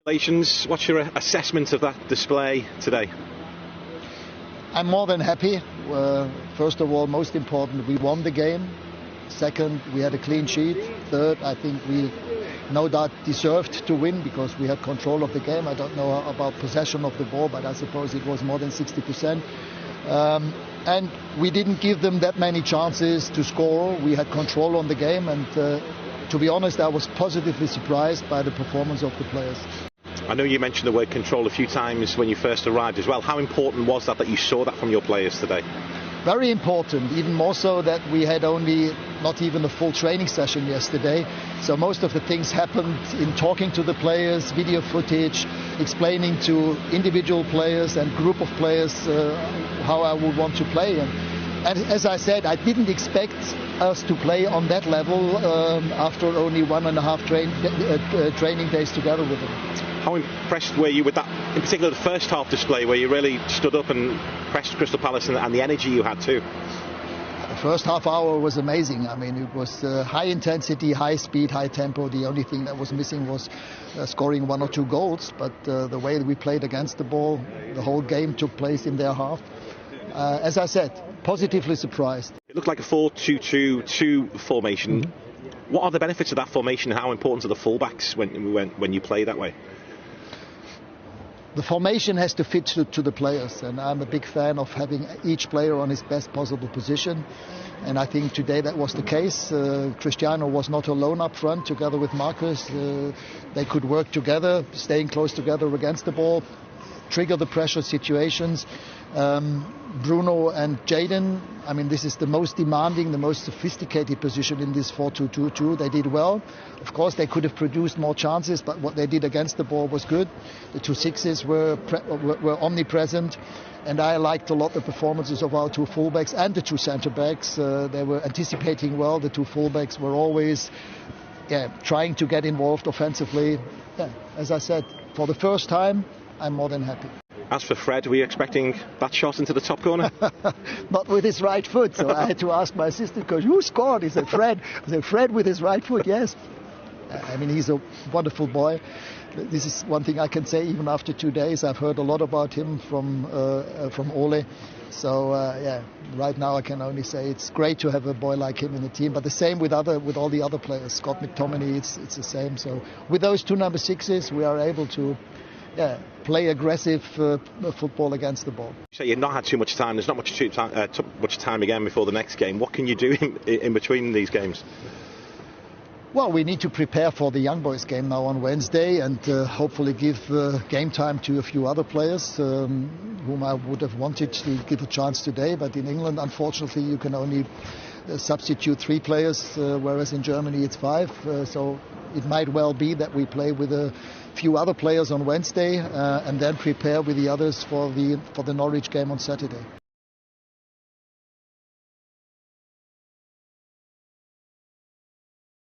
Congratulations. What's your assessment of that display today? I'm more than happy. First of all, most important, we won the game. Second, we had a clean sheet. Third, I think we no doubt deserved to win because we had control of the game. I don't know about possession of the ball, but I suppose it was more than 60%. And we didn't give them that many chances to score. We had control on the game, and to be honest, I was positively surprised by the performance of the players. I know you mentioned the word control a few times when you first arrived as well. How important was that you saw that from your players today? Very important, even more so that we had only not even a full training session yesterday. So most of the things happened in talking to the players, video footage, explaining to individual players and group of players how I would want to play. And as I said, I didn't expect us to play on that level after only 1.5 training days together with them. How impressed were you with that, in particular the first half display where you really stood up and pressed Crystal Palace and the energy you had too? The first half hour was amazing. I mean, it was high intensity, high speed, high tempo. The only thing that was missing was scoring 1 or 2 goals. But the way we played against the ball, the whole game took place in their half. As I said, positively surprised. It looked like a 4-2-2-2 formation. Mm-hmm. What are the benefits of that formation? How important are the fullbacks when you play that way? The formation has to fit to the players, and I'm a big fan of having each player on his best possible position. And I think today that was the case. Cristiano was not alone up front together with Marcus. They could work together, staying close together against the ball, trigger the pressure situations. Bruno and Jadon, I mean, this is the most demanding, the most sophisticated position in this 4-2-2-2. They did well. Of course, they could have produced more chances, but what they did against the ball was good. The 2 sixes were omnipresent, and I liked a lot the performances of our 2 fullbacks and the 2 centre-backs. They were anticipating well. The 2 fullbacks were always trying to get involved offensively. Yeah, as I said, for the first time, I'm more than happy. As for Fred, were you expecting that shot into the top corner? Not with his right foot, so I had to ask my assistant coach, who scored? He said, Fred. I said, Fred with his right foot, yes. I mean, he's a wonderful boy. This is one thing I can say, even after 2 days. I've heard a lot about him from Ole. So, right now I can only say it's great to have a boy like him in the team. But the same with all the other players. Scott McTominay, it's the same. So with those 2 number 6s, we are able to play aggressive football against the ball. So you've not had too much time. There's not much time again before the next game. What can you do in between these games? Well, we need to prepare for the Young Boys game now on Wednesday and hopefully give game time to a few other players whom I would have wanted to give a chance today. But in England, unfortunately, you can only substitute 3 players, whereas in Germany it's 5. So it might well be that we play with a few other players on Wednesday and then prepare with the others for the Norwich game on Saturday.